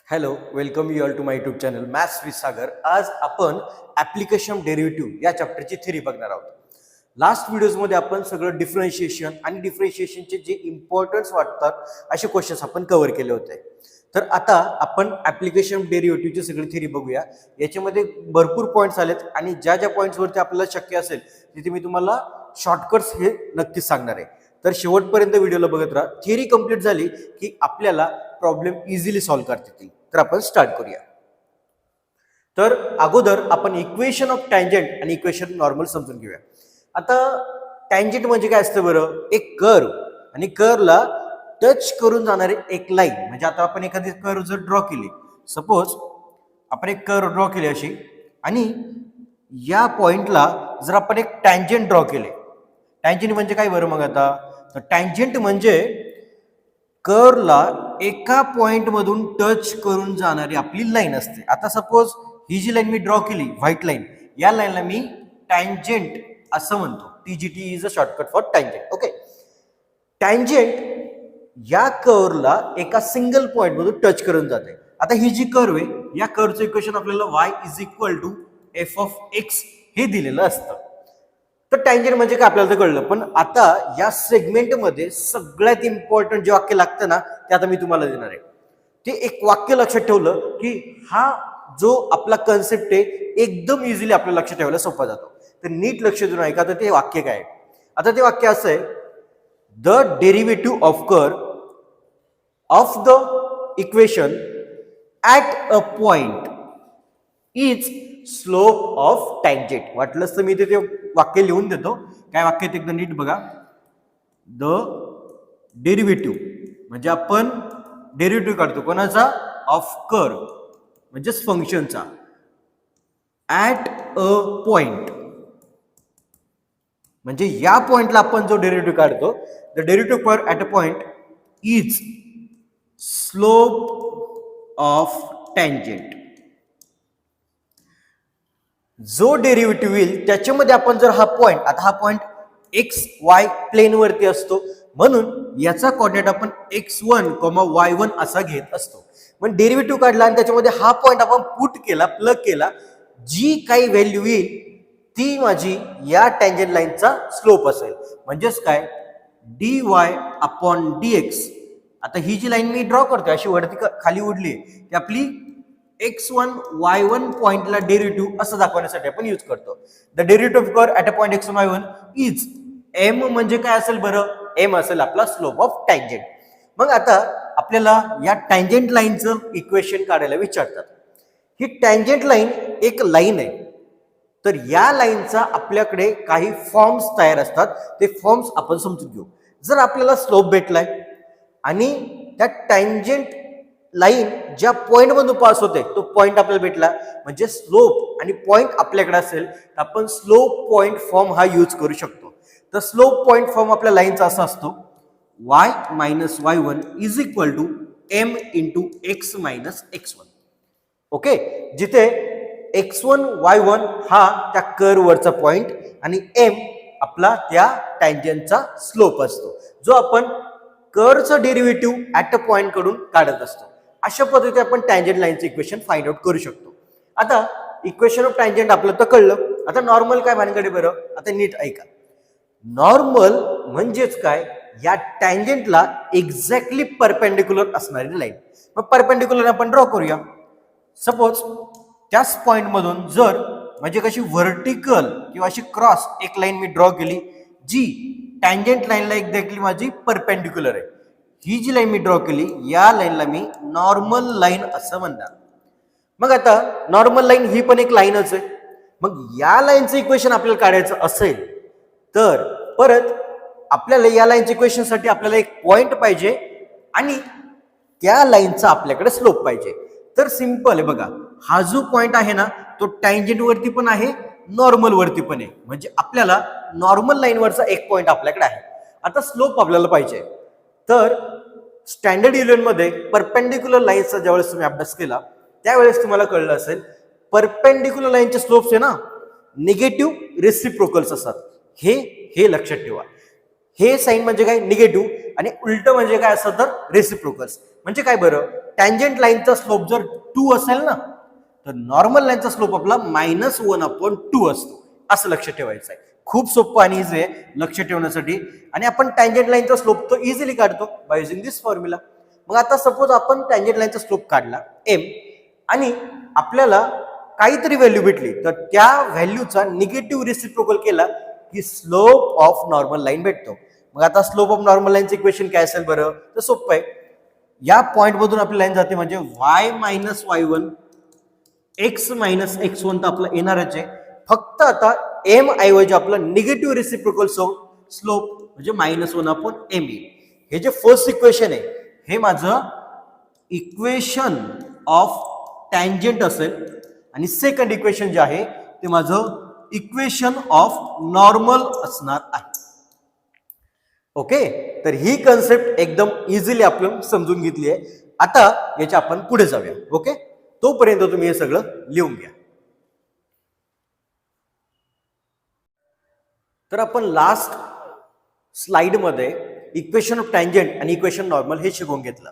Hello, welcome you all to my YouTube channel maths with Sagar. आज आपण application derivative या चॅप्टरची theory बघणार आहोत. लास्ट व्हिडिओजमध्ये आपण सगळं डिफरन्शिएशन आणि डिफरन्शिएशनचे जे इम्पॉर्टन्स वाटतात असे क्वेश्चन्स आपण कव्हर केले होते. तर आता आपण ॲप्लिकेशन डेरिव्हेटिव्हची सगळी थिअरी बघूया. याच्यामध्ये भरपूर पॉईंट्स आलेत आणि ज्या ज्या पॉईंट्सवरती आपल्याला शक्य असेल तिथे मी तुम्हाला शॉर्टकट्स हे नक्कीच सांगणार आहे. तर शेवटपर्यंत व्हिडिओला बघत राहा. थिअरी कंप्लीट झाली की आपल्याला प्रॉब्लेम इझिली सॉल्व्ह करता येतील. तर आपण स्टार्ट करूया. तर अगोदर आपण इक्वेशन ऑफ टँजंट आणि इक्वेशन नॉर्मल समजून घेऊया. आता टँजंट म्हणजे काय असतं बरं? एक कर्व आणि कर्वला टच करून जाणारी एक लाईन. म्हणजे आता आपण एखादी कर्व जर ड्रॉ केली, सपोज आपण एक कर्व ड्रॉ केली अशी, आणि या पॉइंटला जर आपण एक टँजंट ड्रॉ केले. टँजंट म्हणजे काय बरं? मग आता तर टँजंट म्हणजे कर्वला एका पॉइंट मधून टच करून जाणारी आपली लाईन असते. आता सपोज ही जी लाईन मी ड्रॉ केली, व्हाईट लाईन, या लाईनला मी टँजंट असं म्हणतो. TGT is a shortcut for tangent. Okay, tangent या कर्वला एका सिंगल पॉइंट मधून टच करून जाते. आता ही जी कर्व आहे, या कर्वचं इक्वेशन आपल्याला y is equal to F of x हे दिलेलं असतं. तर टँजंट म्हणजे काय आपल्याला तर कळलं. पण आता या सेगमेंटमध्ये सगळ्यात इम्पॉर्टंट जे वाक्य लागतं ना, ते आता मी तुम्हाला देणार आहे. ते एक वाक्य लक्षात ठेवलं की हा जो आपला कन्सेप्ट आहे एकदम इझिली आपल्या लक्षात ठेवायला सोपा जातो. तर नीट लक्ष देऊन ऐका. तर ते वाक्य काय आहे? आता ते वाक्य असं आहे, the derivative of curve of the equation at a point is slope of tangent. वाटलंच तर मी ते वाक्य लिहून देतो. काय वाक्य ते एकदम नीट बघा. द डेरिव्हेटिव्ह म्हणजे आपण डेरिव्हेटिव्ह काढतो कोणाचा? ऑफ कर्व म्हणजेच फंक्शनचा. ॲट अ पॉइंट म्हणजे या पॉइंटला आपण जो डेरिव्हेटिव्ह काढतो, the derivative for at a point is slope of tangent. जो डेरिव्हेटिव्ह येईल त्याच्यामध्ये आपण जर हा पॉइंट, आता हा पॉइंट एक्स वाय प्लेन वरती असतो, म्हणून याचा कोऑर्डिनेट आपण x1, y1 असा घेत असतो. पण डेरिव्हेटिव्ह काढला आणि त्याच्यामध्ये हा पॉइंट आपण पुट केला, प्लग केला, जी काही व्हॅल्यू येईल ती माझी या टँजंट लाईनचा स्लोप असेल. म्हणजेच काय? dy upon dx. आता ही जी लाईन मी ड्रॉ करतोय अशी वरती खाली उडली, ती आपली x1 y1 पॉइंटला डेरिव्हेटिव्ह असं दाखवण्यासाठी आपण यूज करतो. The derivative of curve at a point x1 y1 is m. म्हणजे काय असेल बरं? m असेल आपला स्लोप ऑफ टँजंट. मग आता आपल्याला या टँजंट लाईनचं इक्वेशन काढायला विचारतात. ही टँजंट लाईन एक लाईन आहे. तर या लाईनचा आपल्याकडे काही फॉर्म्स तयार असतात. ते फॉर्म्स आपण समजून घेऊ. जर आपल्याला स्लोप भेटलाय आणि त्या टँजंट लाईन ज्या पॉइंट मधून पास होते तो पॉइंट आपल्याला भेटला, म्हणजे स्लोप आणि पॉइंट आपल्याकडे असेल तर आपण स्लोप पॉइंट फॉर्म हा यूज करू शकतो. तर स्लोप पॉइंट फॉर्म आपल्या लाईनचा असा असतो, y minus y1 is equal to m into x minus x1. Okay, जिथे x1 y1 हा त्या कर्ववरचा पॉइंट आणि m आपला त्या टँजंटचा स्लोप असतो, जो आपण कर्वचं डेरिव्हेटिव्ह ॲट अ पॉइंट कडून काढत असतो. अशा पद्धतीने आपण टँजंट लाईनचं इक्वेशन फाइंड आउट करू शकतो. आता इक्वेशन ऑफ टँजंट आपलं तर कळलं. आता नॉर्मल काय भानगडे बरं? आता नीट ऐका. नॉर्मल म्हणजेच काय? या टँजंटला एक्झॅक्टली परपेंडिक्युलर असणारी लाईन. मग परपेंडिक्युलर आपण ड्रॉ करूया. सपोज त्याच पॉइंट मधून जर म्हणजे कशी व्हर्टिकल किंवा अशी क्रॉस एक लाईन मी ड्रॉ केली जी टँजंट लाईनला एक्झॅक्टली माझी परपेंडिक्युलर आहे. ही जी लाईन मी ड्रॉ केली या लाईनला मी नॉर्मल लाईन असं म्हणणार. मग आता नॉर्मल लाईन ही पण एक लाईनच आहे. मग या लाईनचं इक्वेशन आपल्याला काढायचं असेल तर परत आपल्याला या लाईनच्या इक्वेशनसाठी आपल्याला एक पॉइंट पाहिजे आणि त्या लाईनचा आपल्याकडे स्लोप पाहिजे. तर सिंपल आहे बघा. हा जो पॉइंट आहे ना तो टँजंट वरती पण आहे, नॉर्मल वरती पण आहे. म्हणजे आपल्याला नॉर्मल लाईन वरचा एक पॉइंट आपल्याकडे आहे. आता स्लोप आपल्याला पाहिजे. तर स्टँडर्ड इलेव्हन मध्ये परपेंडिक्युलर लाईनचा ज्यावेळेस तुम्ही अभ्यास केला त्यावेळेस तुम्हाला कळलं असेल, परपेंडिक्युलर लाईनचे स्लोप्स आहे ना निगेटिव्ह रेसिप्रोकल्स असतात. हे लक्षात ठेवा. हे साईन म्हणजे काय निगेटिव्ह आणि उलट म्हणजे काय असं तर रेसिप्रोकल्स. म्हणजे काय बरं, टँजंट लाईनचा स्लोप जर 2 असेल ना तर नॉर्मल लाईनचा स्लोप आपला -1/2 असतो. असं लक्ष ठेवायचं आहे. खूप सोपं आणि इझी आहे लक्ष ठेवण्यासाठी. आणि आपण टँजंट लाईनचा स्लोप तो इझिली काढतो बाय युजिंग दिस फॉर्म्युला. मग आता सपोज आपण टँजंट लाईनचा स्लोप काढला m आणि आपल्याला काहीतरी व्हॅल्यू भेटली तर त्या व्हॅल्यूचा निगेटिव्ह रेसिप्रोकल केला की स्लोप ऑफ नॉर्मल लाईन भेटतो. मग आता स्लोप ऑफ नॉर्मल लाईनचं इक्वेशन काय असेल बरं, तर सोपं आहे. या पॉइंट मधून आपली लाईन जाते म्हणजे y-y1 x-x1 तर आपलं येणारच आहे. फक्त आता m ऐवजी आपलं निगेटिव्ह रेसिप्रोकल स्लोप म्हणजे -1/m. हे जे फर्स्ट इक्वेशन आहे हे माझं इक्वेशन ऑफ टँजंट असेल आणि सेकंड इक्वेशन जे आहे ते माझं इक्वेशन ऑफ नॉर्मल असणार आहे. ओके, तर ही कन्सेप्ट एकदम इझिली आपण समजून घेतली आहे. आता याच्या आपण पुढे जाऊया. ओके, तोपर्यंत तुम्ही हे सगळं लिहून घ्या. तर आपण लास्ट स्लाइड मध्ये इक्वेशन ऑफ टँजंट आणि इक्वेशन नॉर्मल हे शिकून घेतलं.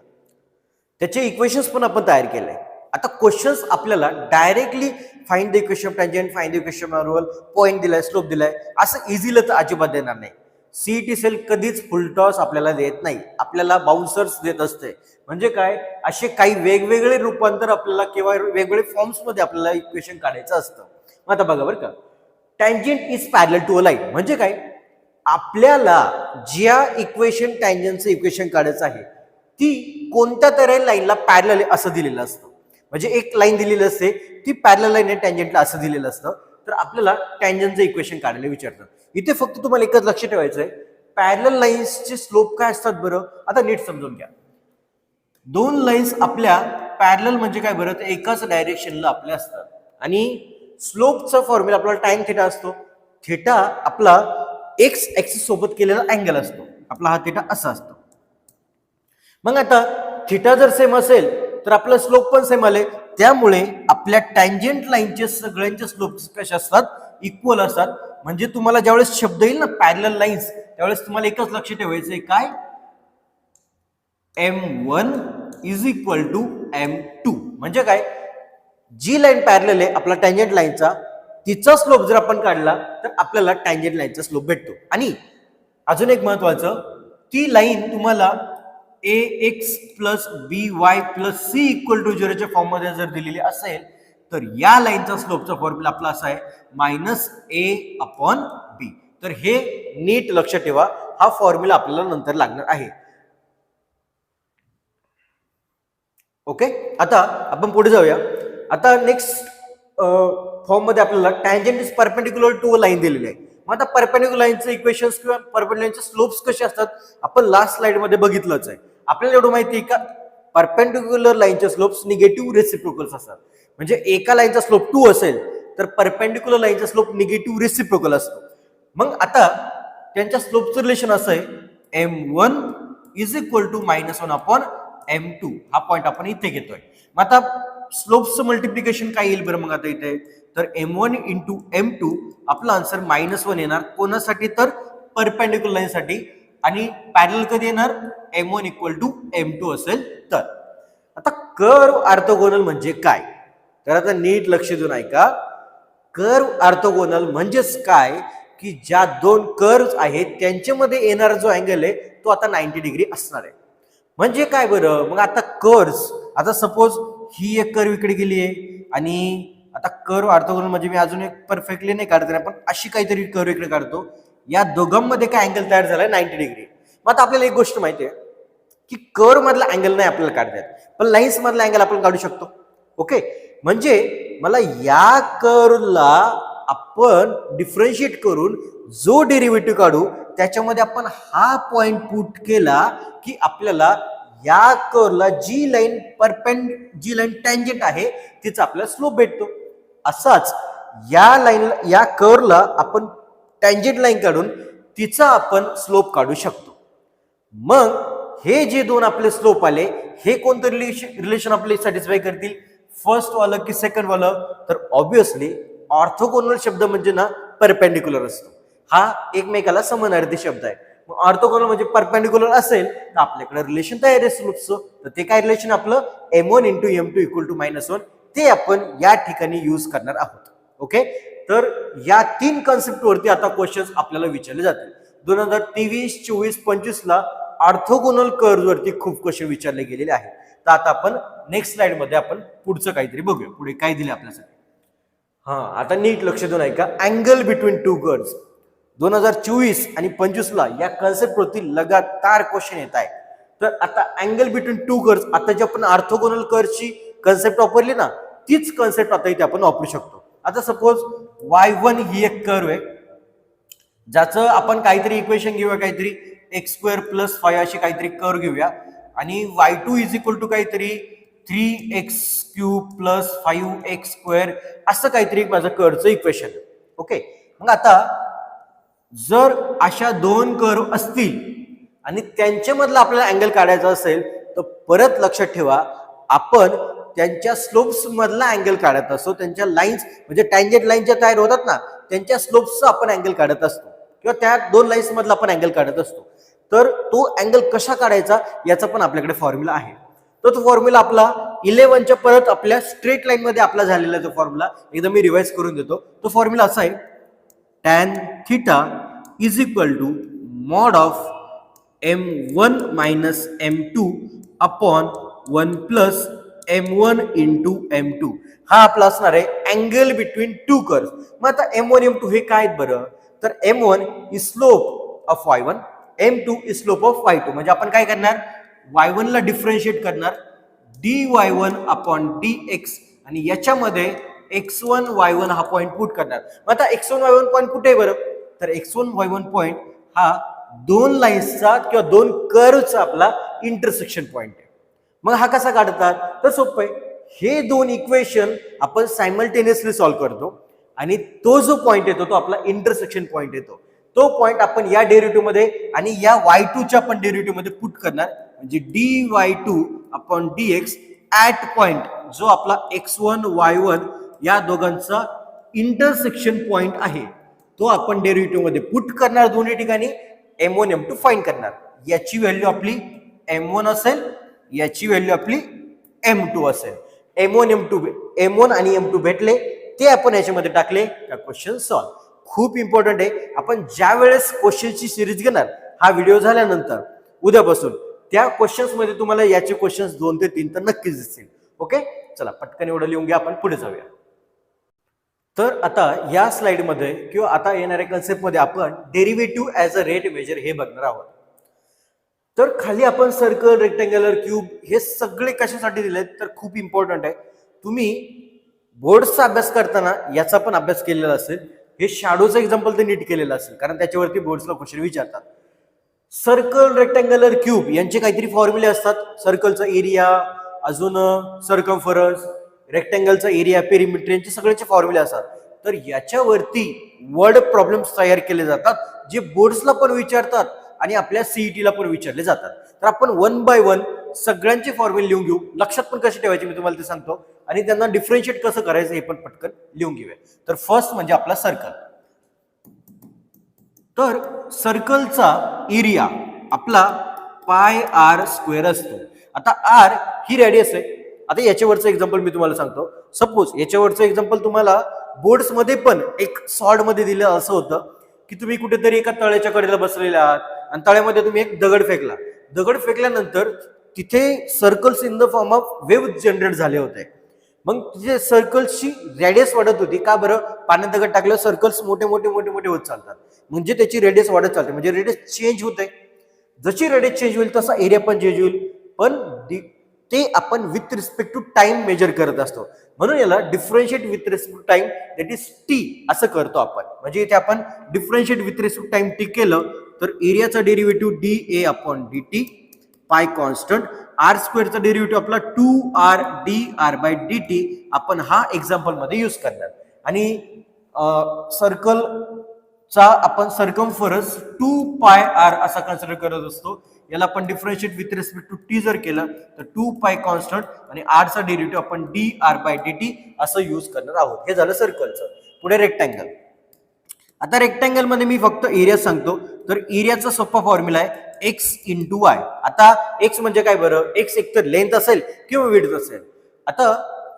त्याचे इक्वेशन्स पण आपण तयार केले. आता क्वेश्चन्स आपल्याला directly find the equation of tangent, find the equation of normal, point दिलाय, स्लोप दिलाय, असं इझिली तर अजिबात देणार नाही. सीईटी सेल कधीच फुल टॉस आपल्याला देत नाही, आपल्याला बाउन्सर्स देत असते. म्हणजे काय, असे काही वेगवेगळे रूपांतर आपल्याला किंवा वेगवेगळे फॉर्म्स मध्ये आपल्याला इक्वेशन काढायचं असतं. मग आता बघा बरं का, tangent is parallel to a line म्हणजे काय, आपल्याला ज्या इक्वेशन टँजंटचं इक्वेशन काढायचं आहे ती कोणत्या तरी लाईनला पॅरलल आहे असं दिलेलं असतं. म्हणजे एक लाईन दिलेली असते ती पॅरलल लाईन आहे टँजंटला असं दिलेलं असतं. तर आपल्याला टँजंटचं इक्वेशन काढायला विचारतात. इथे फक्त तुम्हाला एकच लक्ष ठेवायचं आहे, पॅरलल लाईन्सचे स्लोप काय असतात बरं, आता नीट समजून घ्या. दोन लाईन्स आपल्या पॅरलल म्हणजे काय बरं, तर एकाच डायरेक्शनला आपल्या असतात आणि स्लोपचा फॉर्म्युला आपला टॅन थिटा असतो. थिटा आपला एक्स ऍक्सिस सोबत केलेला अँगल असतो. आपला हा थिटा असा असतो. मग आता थिटा जर सेम असेल तर आपला स्लोप पण सेम आले. त्यामुळे आपल्या टँजंट लाईनचे सगळ्यांचे स्लोप कसे असतात, इक्वल असतात. म्हणजे तुम्हाला ज्यावेळेस शब्द येईल ना पॅरलल लाईन्स, त्यावेळेस तुम्हाला एकच लक्ष ठेवायचंय, काय, m1 is equal to m2. म्हणजे काय, जी लाईन पॅरलल आहे आपला टँजंट लाईनचा, तिचा स्लोप जर आपण काढला तर आपल्याला टँजंट लाईनचा स्लोप भेटतो. आणि अजून एक महत्वाचं, ती लाईन तुम्हाला ax plus by plus c equal to 0 च्या फॉर्म मध्ये जर दिलेली असेल तर या लाईनचा स्लोपचा फॉर्म्युला आपला असा आहे -a/b. तर हे नीट लक्ष ठेवा, हा फॉर्म्युला आपल्याला नंतर लागणार आहे. ओके, आता आपण पुढे जाऊया. आता नेक्स्ट फॉर्म मध्ये आपल्याला tangent is perpendicular to a line दिलेली आहे. मग आता परपेंडिक्युलर लाईनचे इक्वेशन्स किंवा परपेंडिक्युलर लाईनचे स्लोप्स कसे असतात आपण लास्ट स्लाइड मध्ये बघितलंच आहे. आपल्याला एवढं माहिती आहे का, परपेंडिक्युलर लाईनचे स्लोप्स निगेटिव्ह रेसिप्रोकल्स असतात. म्हणजे एका लाईनचा स्लोप 2 असेल तर परपेंडिक्युलर लाईनचा स्लोप निगेटिव्ह रेसिप्रोकल असतो. मग आता त्यांच्या स्लोपचं रिलेशन असं आहे m1 is equal to -1/m2. हा पॉइंट आपण इथे घेतोय. मग आता स्लोप्सचं मल्टिप्लिकेशन काय येईल बरं मग आता इथे, तर m1 इंटू m2 आपला आन्सर -1 येणार. कोणासाठी, तर परपेंडिक्युलर लाईन साठी. आणि पॅरलल कधी येणार, m1 इक्वल टू m2 असेल तर. आता कर्व ऑर्थोगोनल म्हणजे काय, तर आता नीट लक्ष देऊन ऐका. कर्व ऑर्थोगोनल म्हणजेच काय, की ज्या दोन कर्व्ह आहेत त्यांच्यामध्ये येणारा जो अँगल आहे तो आता 90 डिग्री असणार आहे. म्हणजे काय बरं, मग आता कर्व्स, आता सपोज ही एक कर्व इकडे गेली आहे आणि आता कर्व ऑर्थोगोनल म्हणजे मी अजून एक परफेक्टली नाही काढत पण अशी काहीतरी कर्व इकडे काढतो. या दोघांमध्ये काय अँगल तयार झालाय 90 डिग्री. मग आता आपल्याला एक गोष्ट माहिती आहे की कर्व मधला अँगल नाही आपल्याला काढता येत, पण लाईन्स मधला अँगल आपण काढू शकतो. ओके, म्हणजे मला या कर्वला आपण डिफरन्शिएट करून जो डेरिव्हेटिव्ह काढू त्याच्यामध्ये आपण हा पॉइंट पुट केला की आपल्याला या कर्वला जी लाईन टँजंट आहे तिचा आपल्याला स्लोप भेटतो. असाच या लाईनला, या कर्वला आपण टँजंट लाईन काढून तिचा आपण स्लोप काढू शकतो. मग हे जे दोन आपले स्लोप आले हे कोणतं रिलेशन आपले सॅटिस्फाय करतील, फर्स्ट वालं की सेकंड वालं, तर ऑब्विसली ऑर्थोगोनल शब्द म्हणजे ना परपेंडिक्युलर असतो. हा एकमेकाला समानार्थी शब्द आहे. मग ऑर्थोगोनल म्हणजे परपेंडिक्युलर असेल तर आपल्याकडे रिलेशन तयार आहे स्लोपचं. तर ते काय रिलेशन आपलं m1 × m2 = -1 ते आपण या ठिकाणी यूज करणार आहोत. ओके, तर या 3 कॉन्सेप्ट वरती आता क्वेश्चन्स आपल्याला विचारले जातील. 2023, 24, 25 ला ऑर्थोगोनल कर्व वरती खूप क्वेश्चन विचारले गेलेले आहेत. तर आता आपण नेक्स्ट स्लाइड मध्ये आपण पुढचं काहीतरी बघूया. पुढे काय दिले आपल्यासाठी. आता नीट लक्ष देऊन ऐका. अँगल बिटवीन टू कर्व्स 2024 आणि 25 ला या कन्सेप्ट वरती लगातार क्वेश्चन येत आहे. तर आता अँगल बिटवीन टू कर्व्स, आता जे आपण ऑर्थोगोनल कर्वची कन्सेप्ट वापरली ना, तीच कन्सेप्ट आता इथे आपण वापरू शकतो. आता सपोज y1 ही एक कर्व आहे, ज्याचं आपण काहीतरी इक्वेशन घेऊया, काहीतरी x² + 5 अशी काहीतरी कर्व घेऊया आणि y2 = काहीतरी 3x³ + 5x² असं काहीतरी माझं कर्वचं इक्वेशन. ओके, मग आता जर अशा दोन कर्व असतील आणि त्यांच्यामधला आपल्याला अँगल काढायचा असेल तर परत लक्षात ठेवा, आपण त्यांच्या स्लोप्स मधला अँगल काढत असतो. त्यांच्या लाईन्स म्हणजे टँजंट लाईन ज्या तयार होतात ना, त्यांच्या स्लोप्सचा आपण अँगल काढत असतो किंवा त्या दोन लाईन्स मधला आपण अँगल काढत असतो. तर तो अँगल कसा काढायचा याचा पण आपल्याकडे फॉर्म्युला आहे. तो फॉर्म्युला आपला 11च्या परत आपल्या स्ट्रेट लाईन मध्ये आपला झालेला तो फॉर्म्युला एकदा मी रिवाइज करून देतो. तो फॉर्म्युला असा आहे, tan θ = mod of m1 - m2 upon 1 + m1 × m2. हा आपला असणार आहे अँगल बिटवीन टू कर्व्स. मग आता m1 m2 हे काय आहेत बरं, तर m1 is slope of y1, m2 is slope of y2. म्हणजे आपण काय करणार, y1 ला डिफरन्शिएट करणार dy1/dx आणि याच्यामध्ये x1 y1 हा पॉइंट पुट करणार. मग आता x1 y1 पॉइंट कुठे आहे बरं, तर x1 y1 पॉइंट हा दोन लाईन्सचा किंवा दोन कर्वचा आपला इंटरसेक्शन पॉइंट आहे. मग हा कसा काढतात, तर सोपं आहे. हे दोन इक्वेशन आपण सायमल्टेनियसली सॉल्व्ह करतो आणि तो जो पॉइंट येतो तो आपला इंटरसेक्शन पॉइंट येतो. तो पॉइंट आपण या डेरिव्हेटिव्ह मध्ये आणि या y2 च्या आपण डेरिव्हेटिव्ह मध्ये पुट करणार. म्हणजे dy2/dx ऍट पॉइंट जो आपला x1 y1 या दोघांचा इंटरसेक्शन पॉइंट आहे तो आपण डेरिव्हेटिव्ह मध्ये पुट करणार. दोन्ही ठिकाणी m1 m2 फाइंड करणार. याची व्हॅल्यू आपली m1 असेल, याची व्हॅल्यू आपली m2 असेल. m1 आणि m2 भेटले ते आपण याच्यामध्ये टाकले का क्वेश्चन सॉल्व. खूप इम्पॉर्टंट आहे. आपण ज्या वेळेस क्वेश्चनची सिरीज घेणार, हा व्हिडिओ झाल्यानंतर उद्यापासून त्या क्वेश्चन्स मध्ये तुम्हाला याचे क्वेश्चन्स 2 ते 3 तर नक्कीच दिसतील. ओके, चला पटकन एवढं लिहून घ्या, आपण पुढे जाऊया. तर आता या स्लाइड मध्ये किंवा आता येणाऱ्या कन्सेप्ट मध्ये आपण derivative as a rate measure हे बघणार आहोत. तर खाली आपण सर्कल, रेक्टँग्युलर, क्यूब हे सगळे कशासाठी दिलेत तर खूप इम्पॉर्टंट आहे. तुम्ही बोर्डचा अभ्यास करताना याचा पण अभ्यास केलेला असेल. हे शॅडोचं एक्झाम्पल ते नीट केलेलं असेल कारण त्याच्यावरती बोर्ड्सला क्वेश्चन विचारतात. सर्कल, रेक्टँग्युलर, क्यूब यांचे काहीतरी फॉर्म्युले असतात. सर्कलचा एरिया, अजून सर्कम्फरन्स, रेक्टँगलचा एरिया, पेरिमीटर यांचे सगळ्याचे फॉर्म्युले असतात. तर याच्यावरती वर्ड प्रॉब्लेम्स तयार केले जातात जे बोर्ड्सला पण विचारतात आणि आपल्या सीईटीला पण विचारले जातात. तर आपण 1 बाय 1 सगळ्यांचे फॉर्म्युले लिहून घेऊ. लक्षात पण कसे ठेवायचे मी तुम्हाला ते सांगतो आणि त्यांना डिफरन्शिएट कसं करायचं हे पण पटकन लिहून घेऊया. तर फर्स्ट म्हणजे आपला सर्कल. तर सर्कलचा एरिया आपला πr² असतो. आता r ही रेडियस आहे. आता याच्यावरचं एक्झाम्पल मी तुम्हाला सांगतो. सपोज याच्यावरचं एक्झाम्पल तुम्हाला बोर्ड्स मध्ये पण एक सॉर्ट मध्ये दिलं असं होतं की तुम्ही कुठेतरी एका तळ्याच्या कडेला बसलेले आहात आणि तळ्यामध्ये तुम्ही एक दगड फेकला. दगड फेकल्यानंतर तिथे circles in the form of wave generate झाले होते. मग तिथे सर्कल्सची रेडियस वाढत होती. का बरं, पाण्यात दगड टाकल्यावर सर्कल्स मोठे मोठे मोठे मोठे होत चालतात. म्हणजे त्याची रेडियस वाढत चालते. म्हणजे रेडियस चेंज होते. जशी रेडियस चेंज होईल तसा एरिया पण चेंज होईल. पण ते आपण with respect to time measure करत असतो. म्हणून याला differentiate with respect to time that is t असं करतो आपण. म्हणजे इथे आपण differentiate with respect to time t केलं तर एरियाचा डेरिव्हेटिव्ह dA/dt, पाय कॉन्स्टंट, r² चा डेरिव्हेटिव्ह आपला 2r/dr/dt आपण हा एक्झाम्पल मध्ये यूज करणार. आणि सर्कलचा आपण सर्कम्फरन्स 2πr असा कन्सिडर करत असतो. याला आपण differentiate with respect to t जर केलं तर 2π कॉन्स्टंट आणि r चा डेरिव्हेटिव्ह आपण dr/dt असं यूज करणार आहोत. हे झालं सर्कलचं. पुढे रेक्टँगल. आता रेक्टँगल मध्ये मी फक्त एरिया सांगतो, तर एरियाचा सोपा फॉर्म्युला आहे एक्स इंटू वाय. आता एक्स म्हणजे काय बरं, एक्स एक तर लेंथ असेल किंवा विड्थ असेल. आता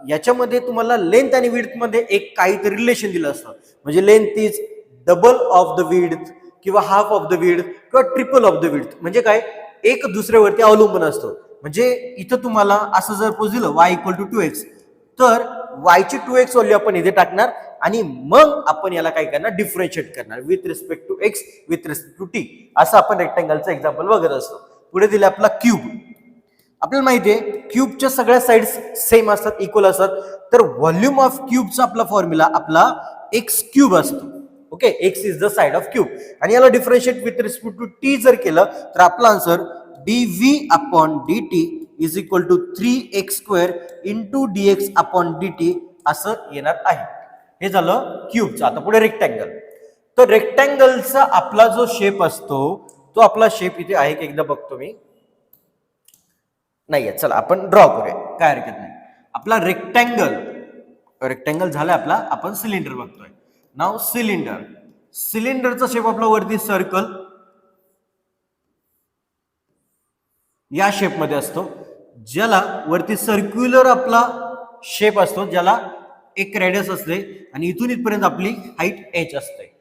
याच्यामध्ये तुम्हाला लेंथ आणि विड्थ मध्ये एक काहीतरी रिलेशन दिलं असतं, म्हणजे length is double of the width किंवा हाफ ऑफ द विड्थ किंवा ट्रिपल ऑफ द विड्थ. म्हणजे काय, एक दुसऱ्यावरती अवलंबून असतो. म्हणजे इथं तुम्हाला असं जर पोज दिलं y इक्वल टू 2x, तर y ची 2x व्हॅल्यू आपण इथे टाकणार आणि मग आपण याला काय करणार, डिफरन्शिएट करणार with respect to x with respect to t. असं आपण रेक्टँगलचं एक्झाम्पल बघत असतो. पुढे दिले आपला क्यूब. आपल्याला माहिती आहे क्यूबच्या सगळ्या साइड्स सेम असतात, इक्वल असतात. तर व्हॉल्यूम ऑफ क्यूबचा आपला फॉर्म्युला आपला एक्स क्यूब असतो. Okay, x is the side of cube. आणि याला differentiate with respect to t जर केलं तर आपला answer dv upon dt is equal to 3x² into dx upon dt असं येणार आहे. हे झालं क्यूबचं. आता पुढे रेक्टँगल. तर रेक्टँगलचा आपला जो शेप असतो तो आपला शेप इथे आहे की एकदा बघतो मी, नाहीये. चला आपण ड्रॉ करूया, काय हरकत नाही. आपला रेक्टँगल झाला आपला. आपण सिलेंडर बघतोय नाव. सिलेंडरचा शेप आपला वरती सर्कल या शेप मध्ये असतो, ज्याला वरती सर्क्युलर आपला शेप असतो, ज्याला एक रेडियस असते आणि इथून इथपर्यंत आपली हाईट h असते.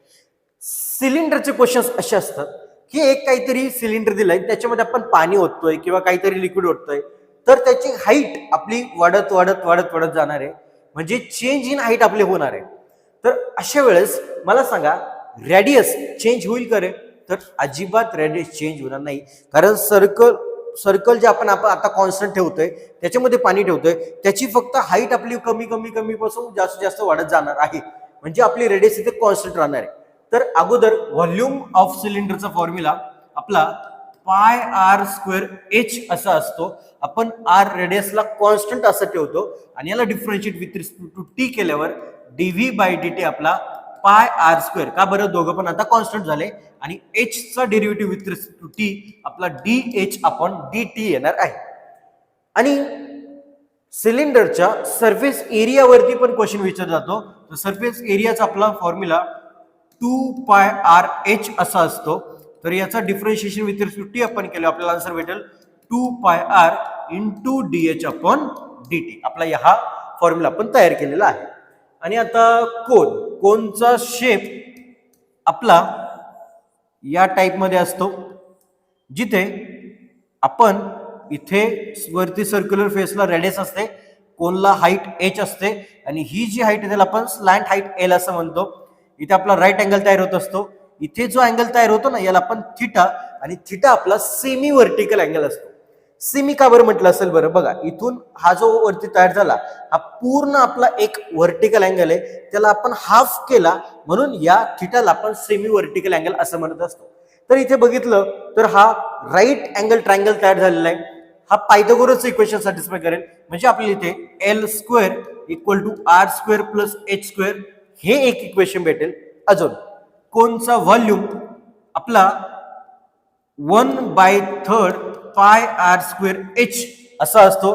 सिलेंडरचे क्वेश्चन्स असे असतात की एक काहीतरी सिलेंडर दिलाय, त्याच्यामध्ये आपण पाणी ओततोय किंवा काहीतरी लिक्विड ओततोय, तर त्याची हाईट आपली वाढत वाढत वाढत वाढत जाणार आहे, म्हणजे चेंज इन हाईट आपली होणार आहे. तर अशा वेळेस मला सांगा रेडियस चेंज होईल का रे? तर अजिबात रेडियस चेंज होणार नाही, कारण सर्कल जे आपण आता कॉन्स्टंट ठेवतोय, त्याच्यामध्ये पाणी ठेवतोय, त्याची फक्त हाईट आपली कमी कमी कमी पासून जास्त जास्त वाढत जाणार आहे, म्हणजे आपली रेडियस इथे कॉन्स्टंट राहणार आहे. तर अगोदर व्हॉल्यूम ऑफ सिलेंडरचा फॉर्म्युला आपला पाय आर स्क्वेअर एच असा असतो. आपण आर रेडियसला कॉन्स्टंट असं ठेवतो आणि याला differentiate with respect to t केल्यावर डीव्ही बाय डी टी आपला पाय आर स्क्वेअर. का बरं, दोघं पण आता कॉन्स्टंट झाले आणि एच चा derivative with respect to T आपला D H upon D T येणार आहे. आणि सिलेंडरच्या सरफेस एरियावरती पण क्वेश्चन विचारला जातो. तर सरफेस एरियाचा आपला फॉर्म्युला 2 पाय आर एच असा असतो. तर याचा differentiation with respect to t आपण केलं, आपल्याला आन्सर भेटेल 2 pi r into d H upon D t. आपला हा फॉर्म्युला आपण तयार केलेला आहे. आणि आता कोनचा शेप आपला या टाइप मध्ये असतो, जिथे आपण इथे वरती सर्क्युलर फेसला रेडियस असते, कोनला हाईट h असते आणि ही जी हाईट आहे त्याला आपण स्लॅंट हाईट l असं म्हणतो. इथे आपला राईट अँगल तयार होत असतो. इथे जो अँगल तयार होतो ना याला आपण थिटा, आणि थिटा आपला सेमी व्हर्टिकल अँगल असतो. सेमी का बरं म्हटलं असेल बरं, बघा इथून हा जो वरती तयार झाला हा पूर्ण आपला एक व्हर्टिकल अँगल आहे, त्याला आपण हाफ केला म्हणून या थिटाला आपण सेमी व्हर्टिकल अँगल असं म्हणत असतो. तर इथे बघितलं तर हा राईट अँगल ट्रायंगल तयार झालेला आहे. हा पायथागोरसचं इक्वेशन सॅटिस्फाय करेल, म्हणजे आपल्याला इथे l square equal to r square plus h square हे एक इक्वेशन भेटेल. अजून कोणचा व्हॉल्यूम आपला 1/3 पाय आर स्क्वेअर एच असा असतो.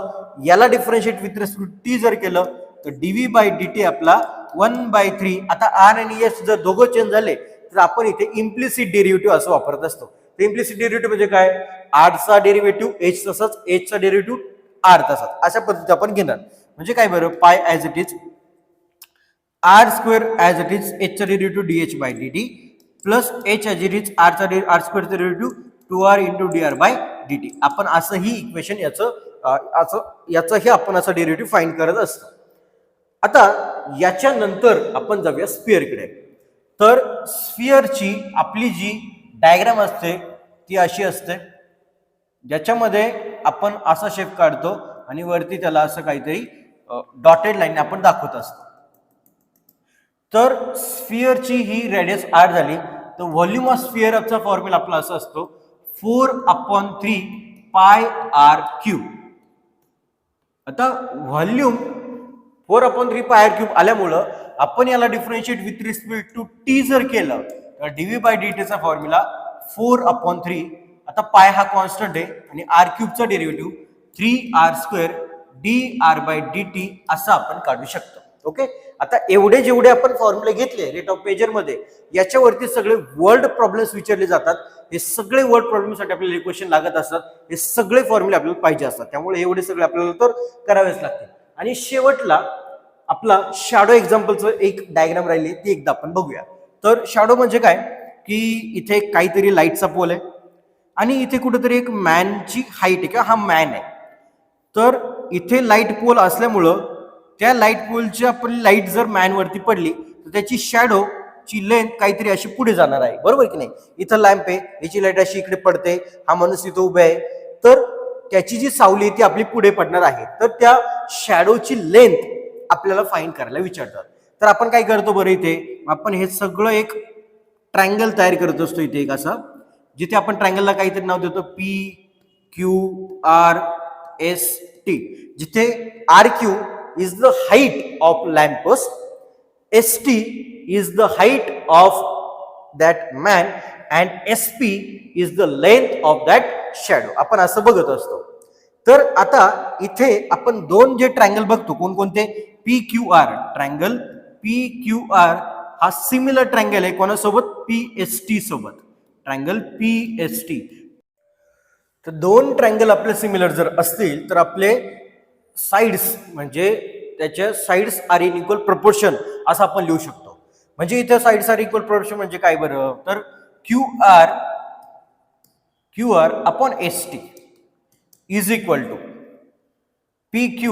याला डिफरन्शिएट विथ रिस्पेक्ट टी जर केलं तर डीव्ही बाय डी आपला 1/3. आता आर आणि एच जर दोघं चेंज झाले तर आपण इथे इम्प्लिसिट डेरिव्हेटिव्ह असं वापरत असतो. इम्प्लिसिट डेरिव्हेटिव्ह म्हणजे काय, आर चा डेरिव्हेटिव्ह एच तसाच, एच चा डेरिव्हेटिव्ह आर तसाच, अशा पद्धतीने आपण घेणार. म्हणजे काय बरं, pi as it is R square as it is H चा derivative D H by D plus H as it is R स्क्वेअरचा derivative 2r into D R by D T. आपण असंही इक्वेशन याचंही आपण असं डेरिव्हेटिव्ह फाइंड करत असतो. आता याच्यानंतर आपण जाऊया स्फिअरकडे. तर स्फिअरची आपली जी डायग्राम असते ती अशी असते, ज्याच्यामध्ये आपण असा शेप काढतो आणि वरती त्याला असं काहीतरी डॉटेड लाईन आपण दाखवत असतो. तर स्फिअरची ही रेडियस r झाली, तर व्हॉल्यूम ऑफ स्फिअरचा फॉर्म्युला आपला असा असतो 4/3 पाय आर क्यूब. आता व्हॉल्यूम 4/3 पाय आर क्यूब आल्यामुळं आपण याला differentiate with respect to t जर केलं तर डीव्ही बाय डीटीचा फॉर्म्युला 4/3. आता पाय हा कॉन्स्टंट आहे आणि आर क्यूबचा derivative 3r² D R by D T असं आपण काढू शकतो. ओके, आता एवढे जेवढे आपण फॉर्म्युले घेतले रेट ऑफ मेजर मध्ये, याच्यावरती सगळे वर्ल्ड प्रॉब्लेम्स विचारले जातात. हे सगळे वर्ल्ड प्रॉब्लेमसाठी आपल्याला इक्वेशन लागत असतात. हे सगळे फॉर्म्युले आपल्याला पाहिजे असतात. त्यामुळे एवढे सगळे आपल्याला तर करावेच लागतील. आणि शेवटला आपला शॅडो एक्झाम्पलचं एक डायग्राम राहिली, ती एकदा आपण बघूया. तर शॅडो म्हणजे काय की इथे काहीतरी लाईटचा पोल आहे आणि इथे कुठेतरी एक मॅनची हाईट आहे किंवा हा मॅन आहे. तर इथे लाईट पोल असल्यामुळं त्या लाईट पोलची आपली लाईट जर मॅन वरती पडली तर त्याची शॅडो ची लेंथ काहीतरी अशी पुढे जाणार आहे, बरोबर की नाही. इथं लॅम्प आहे, याची लाईट अशी इकडे पडते, हा माणूस इथं उभा आहे, तर त्याची जी सावली आहे ती आपली पुढे पडणार आहे. तर त्या शॅडोची लेंथ आपल्याला फाइंड करायला विचारतात. तर आपण काय करतो बरं, इथे आपण हे सगळं एक ट्रायंगल तयार करत असतो. इथे एक असा, जिथे आपण ट्रायंगलला काहीतरी नाव देतो PQRST, जिथे RQ is the height of lamppost, ST is the height of that man and SP is the length of that shadow. आपण असं बघत असतो. तर आता इथे आपण दोन जे ट्रायंगल बघतो, कोणकोणते, PQR ट्रायंगल, PQR हा सिमिलर ट्रायंगल आहे कोणासोबत, PST सोबत, ट्रायंगल PST. तर दोन ट्रायंगल आपले सिमिलर जर असतील तर आपले साइड्स म्हणजे त्याच्या sides are in equal proportion असं आपण लिहू शकतो. म्हणजे इथे साइड्स आर इक्वल प्रपोर्शन म्हणजे काय बरं, तर QR upon ST is equal to PQ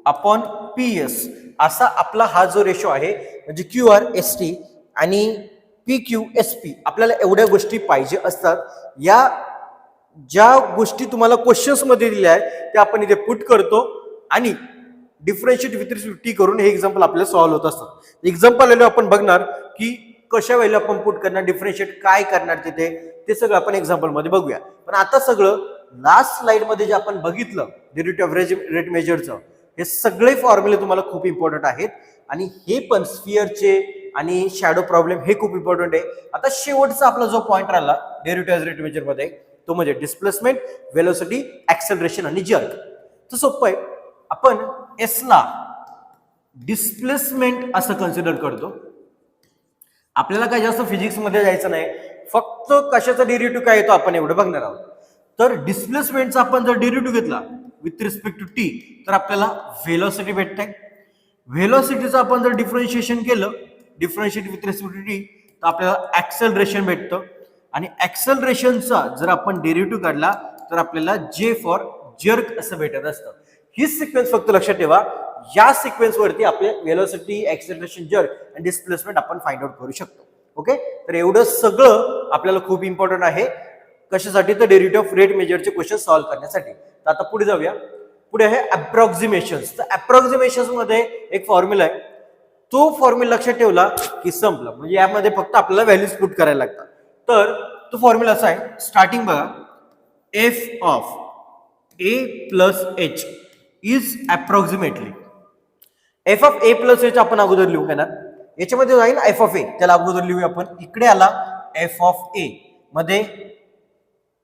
upon PS, असा आपला हा जो रेशो आहे. म्हणजे QRST आणि PQSP आपल्याला एवढ्या गोष्टी पाहिजे असतात. या ज्या गोष्टी तुम्हाला क्वेश्चन्स मध्ये दिल्या आहेत त्या आपण इथे पुट करतो आणि डिफरन्शिएट विथ रिस्पेक्ट टी करून हे एक्झाम्पल आपल्याला सॉल्व्ह होत असतात. एक्झाम्पल व्हॅल्यू आपण बघणार की कशा व्हॅल्यू आपण पुट करणार, डिफरन्शिएट काय करणार तिथे, ते सगळं आपण एक्झाम्पल मध्ये बघूया. पण आता सगळं लास्ट स्लाइड मध्ये जे आपण बघितलं डेरिव्हेटिव्ह ऑफ रेट मेजरचं, हे सगळे फॉर्म्युले तुम्हाला खूप इम्पॉर्टंट आहेत. आणि हे पण स्फिअरचे आणि शॅडो प्रॉब्लेम हे खूप इम्पॉर्टंट आहे. आता शेवटचा आपला जो पॉईंट राहिला डेरिव्हेटिव्ह ऑफ रेट मेजर मध्ये, तो म्हणजे डिस्प्लेसमेंट, वेलोसिटी, ऍक्सेलरेशन आणि जर्क. तर सोपं आहे, आपण एस ला डिस्प्लेसमेंट असं कन्सिडर करतो. आपल्याला काय जास्त फिजिक्स मध्ये जायचं नाही, फक्त कशाचा डेरिव्हेटिव्ह काय येतो आपण एवढं बघणार आहोत. तर डिस्प्लेसमेंटचा आपण जर डेरिव्हेटिव्ह घेतला विथ रिस्पेक्ट टू टी तर आपल्याला व्हेलॉसिटी भेटते. व्हेलॉसिटीचं आपण जर डिफरन्शिएशन केलं, differentiate with respect to t, तर आपल्याला ऍक्सेलरेशन भेटतं. आणि ऍक्सेलरेशनचा जर आपण डेरिव्हेटिव्ह काढला तर आपल्याला जे फॉर जर्क असं भेटत असतं. ही सिक्वेन्स फक्त लक्षात ठेवा. या सिक्वेन्स वरती आपले वेलोसिटी, ऍक्सेलरेशन, जर्क आणि डिस्प्लेसमेंट आपण फाइंड आउट करू शकतो. ओके, तर एवढं सगळं आपल्याला खूप इम्पॉर्टंट आहे. कशासाठी, तर डेरिव्हेटिव्ह ऑफ रेट मेजरचे क्वेश्चन सॉल्व्ह करण्यासाठी. तर आता पुढे जाऊया. पुढे आहे अप्रॉक्सिमेशन्स. तर अप्रॉक्सिमेशन्स मध्ये एक फॉर्म्युला आहे, तो फॉर्म्युला लक्षात ठेवला की संपलं. म्हणजे यामध्ये फक्त आपल्याला व्हॅल्यूज पुट करायला लागतात. तर तो फॉर्म्युला असा आहे, स्टार्टिंग बघा, F of A plus H is approximately. F of A plus H आपण अगोदर लिहू का ना, याच्यामध्ये जाईल एफ ऑफ ए, त्याला अगोदर लिहूया आपण. इकडे आला एफ ऑफ ए मध्ये